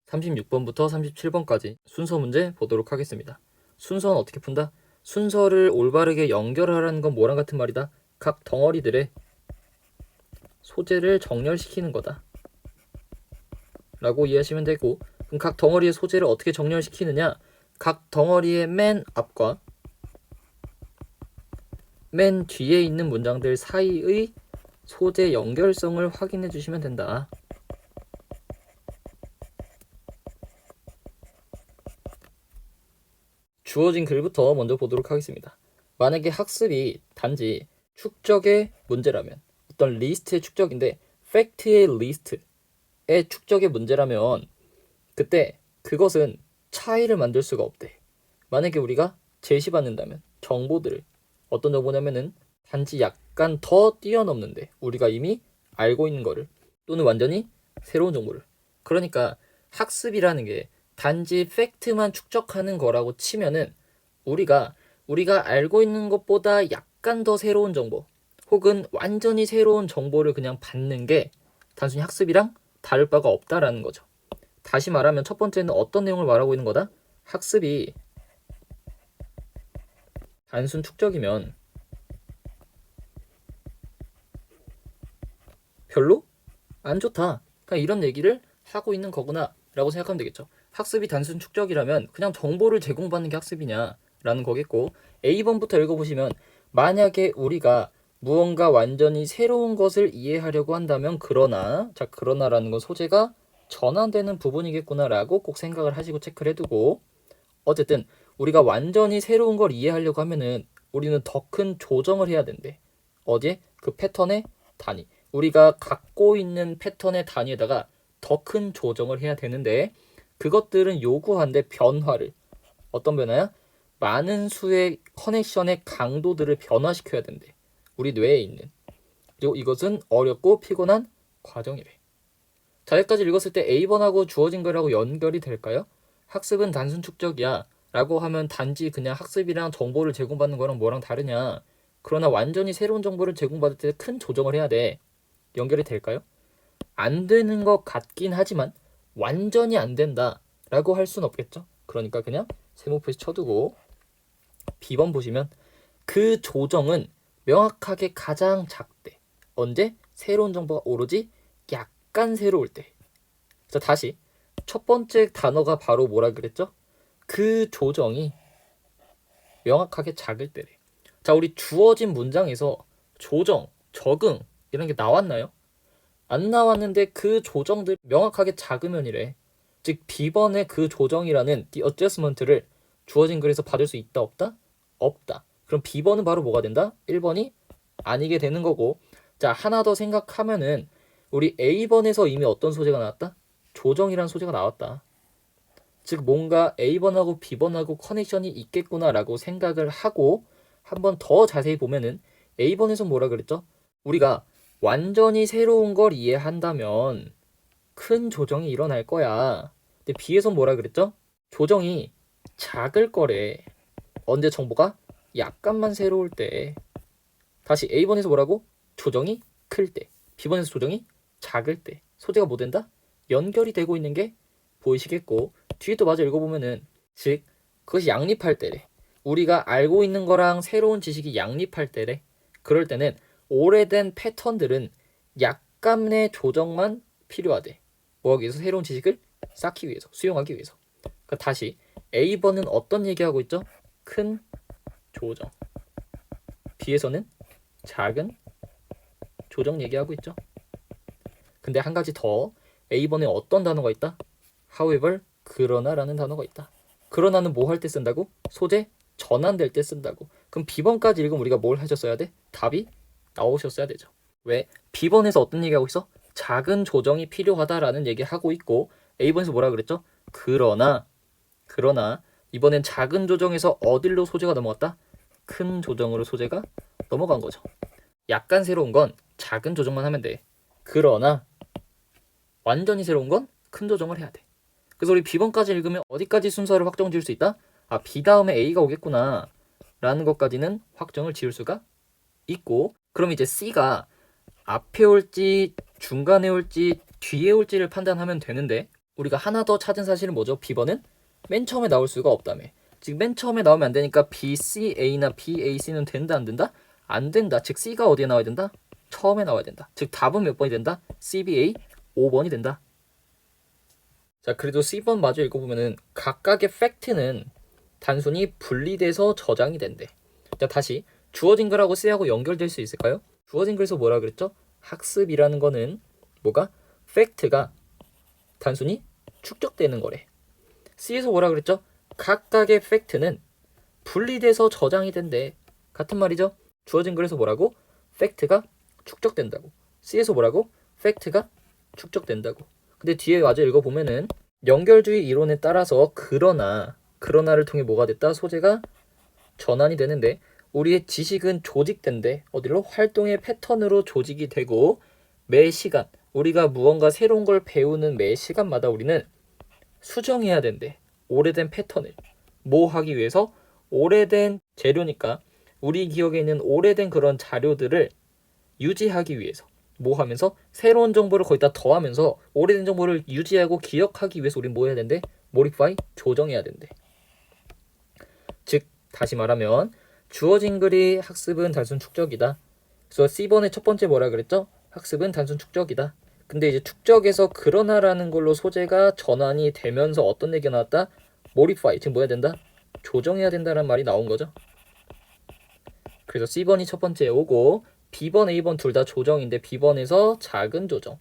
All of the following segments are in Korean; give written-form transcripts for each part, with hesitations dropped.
36번부터 37번까지 순서 문제 보도록 하겠습니다. 순서는 어떻게 푼다? 순서를 올바르게 연결하라는 건 뭐랑 같은 말이다? 각 덩어리들의 소재를 정렬시키는 거다 라고 이해하시면 되고, 그럼 각 덩어리의 소재를 어떻게 정렬시키느냐? 각 덩어리의 맨 앞과 맨 뒤에 있는 문장들 사이의 소재 연결성을 확인해 주시면 된다. 주어진 글부터 먼저 보도록 하겠습니다. 만약에 학습이 단지 축적의 문제라면, 어떤 리스트의 축적인데 팩트의 리스트의 축적의 문제라면 그때 그것은 차이를 만들 수가 없대. 만약에 우리가 제시받는다면 정보들을, 어떤 정보냐면은 단지 약간 더 뛰어넘는데 우리가 이미 알고 있는 거를, 또는 완전히 새로운 정보를, 그러니까 학습이라는 게 단지 팩트만 축적하는 거라고 치면은 우리가 알고 있는 것보다 약간 더 새로운 정보 혹은 완전히 새로운 정보를 그냥 받는 게 단순히 학습이랑 다를 바가 없다라는 거죠. 다시 말하면 첫 번째는 어떤 내용을 말하고 있는 거다? 학습이 단순 축적이면 별로 안 좋다, 그냥 이런 얘기를 하고 있는 거구나 라고 생각하면 되겠죠. 학습이 단순 축적이라면 그냥 정보를 제공받는 게 학습이냐 라는 거겠고, A번부터 읽어보시면 만약에 우리가 무언가 완전히 새로운 것을 이해하려고 한다면 그러나, 자 그러나라는 건 소재가 전환되는 부분이겠구나 라고 꼭 생각을 하시고 체크를 해두고, 어쨌든 우리가 완전히 새로운 걸 이해하려고 하면은 우리는 더 큰 조정을 해야 된대. 어디에? 그 패턴의 단위, 우리가 갖고 있는 패턴의 단위에다가 더 큰 조정을 해야 되는데, 그것들은 요구한데 변화를, 어떤 변화야? 많은 수의 커넥션의 강도들을 변화시켜야 된대, 우리 뇌에 있는. 그리고 이것은 어렵고 피곤한 과정이래. 자, 여기까지 읽었을 때 A번하고 주어진 거라고 연결이 될까요? 학습은 단순 축적이야 라고 하면 단지 그냥 학습이랑 정보를 제공받는 거랑 뭐랑 다르냐, 그러나 완전히 새로운 정보를 제공받을 때 큰 조정을 해야 돼, 연결이 될까요? 안 되는 것 같긴 하지만 완전히 안 된다 라고 할 수는 없겠죠. 그러니까 그냥 세모표시 쳐두고, B번 보시면 그 조정은 명확하게 가장 작대. 언제? 새로운 정보가 오로지 약간 새로울 때. 자, 다시 첫 번째 단어가 바로 뭐라 그랬죠? 그 조정이 명확하게 작을 때래. 자, 우리 주어진 문장에서 조정, 적응 이런 게 나왔나요? 안 나왔는데 그 조정들 명확하게 작으면이래. 즉 B번의 그 조정이라는 the adjustment를 주어진 글에서 받을 수 있다 없다? 없다. 그럼 B번은 바로 뭐가 된다? 1번이 아니게 되는 거고, 자 하나 더 생각하면은 우리 A번에서 이미 어떤 소재가 나왔다? 조정이라는 소재가 나왔다. 즉 뭔가 A번하고 B번하고 커넥션이 있겠구나라고 생각을 하고 한번 더 자세히 보면은 A번에서 뭐라 그랬죠? 우리가 완전히 새로운 걸 이해한다면 큰 조정이 일어날 거야. 근데 B에선 뭐라 그랬죠? 조정이 작을 거래. 언제? 정보가 약간만 새로울 때. 다시 A번에서 뭐라고? 조정이 클 때. B번에서 조정이 작을 때. 소재가 뭐 된다? 연결이 되고 있는 게 보이시겠고, 뒤에 또 마저 읽어보면은 즉 그것이 양립할 때래. 우리가 알고 있는 거랑 새로운 지식이 양립할 때래. 그럴 때는 오래된 패턴들은 약간의 조정만 필요하대. 뭐하기 위해서? 새로운 지식을 쌓기 위해서, 수용하기 위해서. 그러니까 다시 A번은 어떤 얘기하고 있죠? 큰 조정. B에서는 작은 조정 얘기하고 있죠. 근데 한 가지 더, A번에 어떤 단어가 있다? however, 그러나라는 단어가 있다. 그러나는 뭐 할 때 쓴다고? 소재 전환될 때 쓴다고. 그럼 B번까지 읽으면 우리가 뭘 하셨어야 돼? 답이 나오셨어야 되죠. 왜? B번에서 어떤 얘기하고 있어? 작은 조정이 필요하다라는 얘기하고 있고, A번에서 뭐라 그랬죠? 그러나 이번엔 작은 조정에서 어딜로 소재가 넘어갔다? 큰 조정으로 소재가 넘어간 거죠. 약간 새로운 건 작은 조정만 하면 돼. 그러나 완전히 새로운 건 큰 조정을 해야 돼. 그래서 우리 B번까지 읽으면 어디까지 순서를 확정 지을 수 있다? 아, B 다음에 A가 오겠구나 라는 것까지는 확정을 지을 수가 있고, 그럼 이제 C가 앞에 올지 중간에 올지 뒤에 올지를 판단하면 되는데, 우리가 하나 더 찾은 사실은 뭐죠? B번은 맨 처음에 나올 수가 없다며. 즉 맨 처음에 나오면 안 되니까 BCA나 BAC는 된다 안 된다? 안 된다. 즉 C가 어디에 나와야 된다? 처음에 나와야 된다. 즉 답은 몇 번이 된다? CBA 5번이 된다. 자, 그래도 C번 마저 읽어보면은 각각의 팩트는 단순히 분리돼서 저장이 된대. 자, 다시 주어진 글하고 C하고 연결될 수 있을까요? 주어진 글에서 뭐라 그랬죠? 학습이라는 거는 뭐가? 팩트가 단순히 축적되는 거래. C에서 뭐라 그랬죠? 각각의 팩트는 분리돼서 저장이 된대. 같은 말이죠? 주어진 글에서 뭐라고? 팩트가 축적된다고. C에서 뭐라고? 팩트가 축적된다고. 근데 뒤에 마저 읽어보면은 연결주의 이론에 따라서 그러나를 통해 뭐가 됐다? 소재가 전환이 되는데 우리의 지식은 조직된대. 어디로? 활동의 패턴으로 조직이 되고 매 시간 우리가 무언가 새로운 걸 배우는 매 시간마다 우리는 수정해야 된대. 오래된 패턴을 뭐 하기 위해서? 오래된 재료니까 우리 기억에 있는 오래된 그런 자료들을 유지하기 위해서 뭐 하면서 새로운 정보를 거기다 더하면서 오래된 정보를 유지하고 기억하기 위해서 우리는 뭐 해야 된대? modify, 조정해야 된대. 즉 다시 말하면 주어진 글이 학습은 단순 축적이다. 그래서 C번의 첫 번째 뭐라 그랬죠? 학습은 단순 축적이다. 근데 이제 축적에서 그러나라는 걸로 소재가 전환이 되면서 어떤 얘기가 나왔다? modify, 지금 뭐 해야 된다? 조정해야 된다는 말이 나온 거죠. 그래서 C번이 첫 번째에 오고 B번, A번 둘 다 조정인데 B번에서 작은 조정,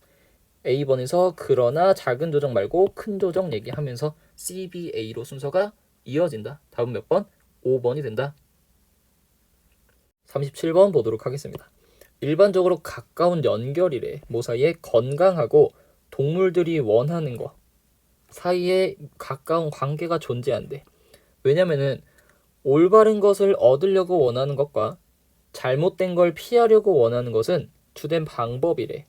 A번에서 그러나 작은 조정 말고 큰 조정 얘기하면서 CBA로 순서가 이어진다. 답은 몇 번? 5번이 된다. 37번 보도록 하겠습니다. 일반적으로 가까운 연결이래. 뭐 사이에? 건강하고 동물들이 원하는 거 사이에 가까운 관계가 존재한대. 왜냐면은 올바른 것을 얻으려고 원하는 것과 잘못된 걸 피하려고 원하는 것은 주된 방법이래.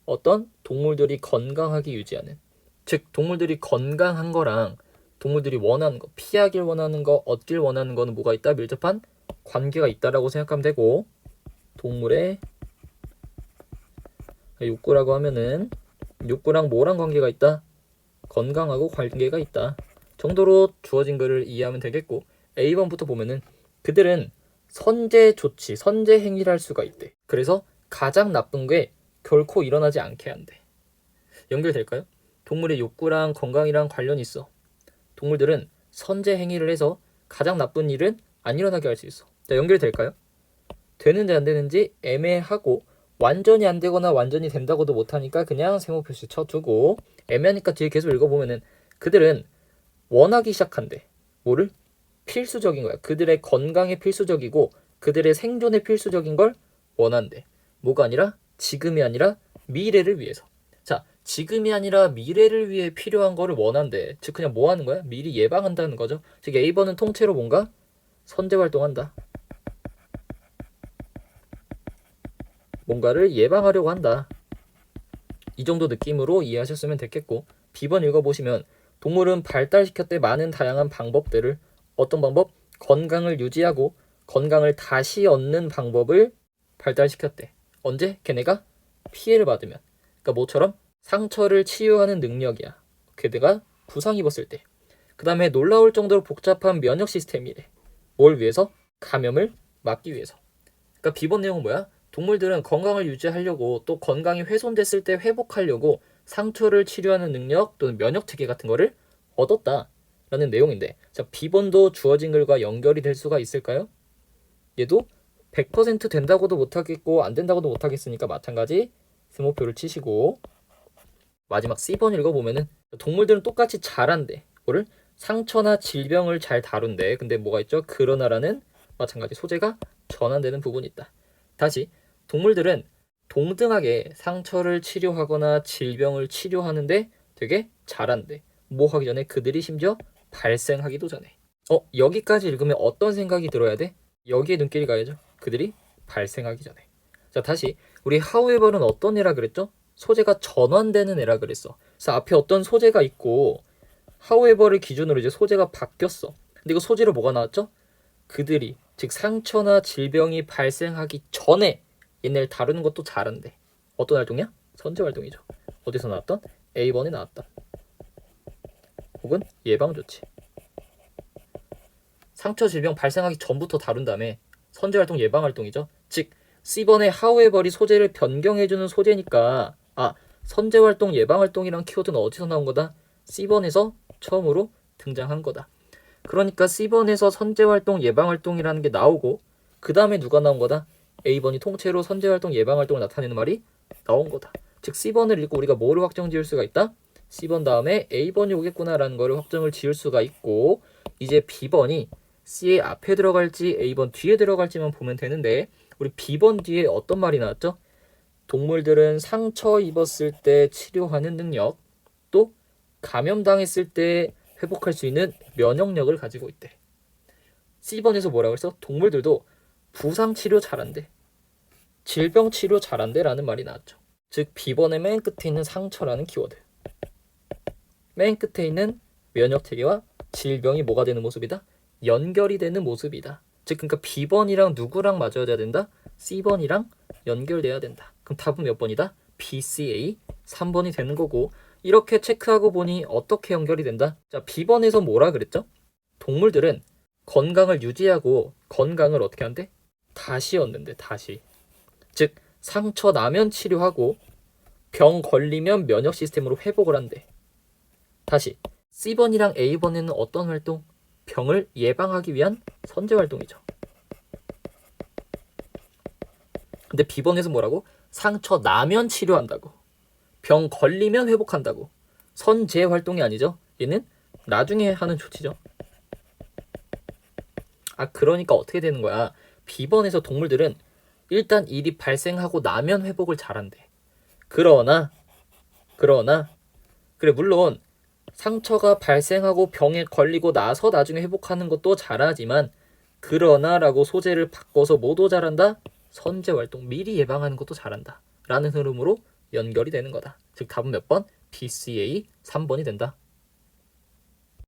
어떤? 동물들이 건강하게 유지하는. 즉 동물들이 건강한 거랑 동물들이 원하는 거, 피하길 원하는 거, 얻길 원하는 거는 뭐가 있다? 밀접한 관계가 있다라고 생각하면 되고, 동물의 욕구라고 하면은 욕구랑 뭐랑 관계가 있다? 건강하고 관계가 있다 정도로 주어진 글을 이해하면 되겠고, A번부터 보면은 그들은 선제 조치, 선제 행위를 할 수가 있대. 그래서 가장 나쁜 게 결코 일어나지 않게 한대. 연결될까요? 동물의 욕구랑 건강이랑 관련이 있어. 동물들은 선제 행위를 해서 가장 나쁜 일은 안 일어나게 할 수 있어. 자, 연결될까요? 되는지 안 되는지 애매하고 완전히 안 되거나 완전히 된다고도 못하니까 그냥 세모 표시 쳐두고, 애매하니까 뒤에 계속 읽어보면은 그들은 원하기 시작한대. 뭐를? 필수적인 거야. 그들의 건강에 필수적이고 그들의 생존에 필수적인 걸 원한대. 뭐가 아니라? 지금이 아니라 미래를 위해서. 자, 지금이 아니라 미래를 위해 필요한 거를 원한대. 즉 그냥 뭐 하는 거야? 미리 예방한다는 거죠. 즉 A번은 통째로 뭔가 선제 활동한다. 뭔가를 예방하려고 한다. 이 정도 느낌으로 이해하셨으면 됐겠고, B번 읽어보시면 동물은 발달시켰대. 많은 다양한 방법들을. 어떤 방법? 건강을 유지하고 건강을 다시 얻는 방법을 발달시켰대. 언제? 걔네가 피해를 받으면. 그러니까 뭐처럼? 상처를 치유하는 능력이야. 걔네가 부상 입었을 때. 그 다음에 놀라울 정도로 복잡한 면역 시스템이래. 뭘 위해서? 감염을 막기 위해서. 그러니까 B번 내용은 뭐야? 동물들은 건강을 유지하려고 또 건강이 훼손됐을 때 회복하려고 상처를 치료하는 능력 또는 면역 체계 같은 거를 얻었다라는 내용인데, 자, B번도 주어진 글과 연결이 될 수가 있을까요? 얘도 100% 된다고도 못하겠고 안 된다고도 못하겠으니까 마찬가지 세모표를 치시고, 마지막 C번 읽어보면은 동물들은 똑같이 잘한대. 뭐를? 상처나 질병을 잘 다룬대. 근데 뭐가 있죠? 그러나라는 마찬가지 소재가 전환되는 부분이 있다. 다시 동물들은 동등하게 상처를 치료하거나 질병을 치료하는데 되게 잘한대. 뭐 하기 전에? 그들이 심지어 발생하기도 전에. 여기까지 읽으면 어떤 생각이 들어야 돼? 여기에 눈길이 가야죠. 그들이 발생하기 전에. 자, 다시 우리 however는 어떤 애라 그랬죠? 소재가 전환되는 애라 그랬어. 그래서 앞에 어떤 소재가 있고 however를 기준으로 이제 소재가 바뀌었어. 근데 이거 소재로 뭐가 나왔죠? 그들이, 즉 상처나 질병이 발생하기 전에 얘네를 다루는 것도 잘한대. 어떤 활동이야? 선제 활동이죠. 어디서 나왔던? A번에 나왔다. 결국은 예방조치. 상처 질병 발생하기 전부터 다룬다며 선제활동 예방활동이죠. 즉 C번의 however이 소재를 변경해주는 소재니까 선제활동 예방활동이란 키워드는 어디서 나온 거다? C번에서 처음으로 등장한 거다. 그러니까 C번에서 선제활동 예방활동이라는 게 나오고 그 다음에 누가 나온 거다? A번이 통째로 선제활동 예방활동을 나타내는 말이 나온 거다. 즉 C번을 읽고 우리가 뭐를 확정 지을 수가 있다? C번 다음에 A번이 오겠구나라는 거를 확정을 지을 수가 있고 이제 B번이 C의 앞에 들어갈지 A번 뒤에 들어갈지만 보면 되는데 우리 B번 뒤에 어떤 말이 나왔죠? 동물들은 상처 입었을 때 치료하는 능력 또 감염당했을 때 회복할 수 있는 면역력을 가지고 있대. C번에서 뭐라고 했어? 동물들도 부상 치료 잘한대. 질병 치료 잘한대 라는 말이 나왔죠. 즉 B번의 맨 끝에 있는 상처라는 키워드. 맨 끝에 있는 면역체계와 질병이 뭐가 되는 모습이다? 연결이 되는 모습이다. 즉 그러니까 B번이랑 누구랑 맞아야 된다? C번이랑 연결돼야 된다. 그럼 답은 몇 번이다? BCA 3번이 되는 거고 이렇게 체크하고 보니 어떻게 연결이 된다? 자, B번에서 뭐라 그랬죠? 동물들은 건강을 유지하고 건강을 어떻게 한대? 다시 얻는데 다시. 즉 상처 나면 치료하고 병 걸리면 면역 시스템으로 회복을 한대. 다시 C번이랑 A번에는 어떤 활동? 병을 예방하기 위한 선제 활동이죠. 근데 B번에서 뭐라고? 상처 나면 치료한다고. 병 걸리면 회복한다고. 선제 활동이 아니죠. 얘는 나중에 하는 조치죠. 그러니까 어떻게 되는 거야? B번에서 동물들은 일단 일이 발생하고 나면 회복을 잘한대. 그러나 그래 물론 상처가 발생하고 병에 걸리고 나서 나중에 회복하는 것도 잘하지만 그러나라고 소재를 바꿔서 뭐도 잘한다? 선제활동 미리 예방하는 것도 잘한다 라는 흐름으로 연결이 되는 거다. 즉 답은 몇 번? BCA 3번이 된다.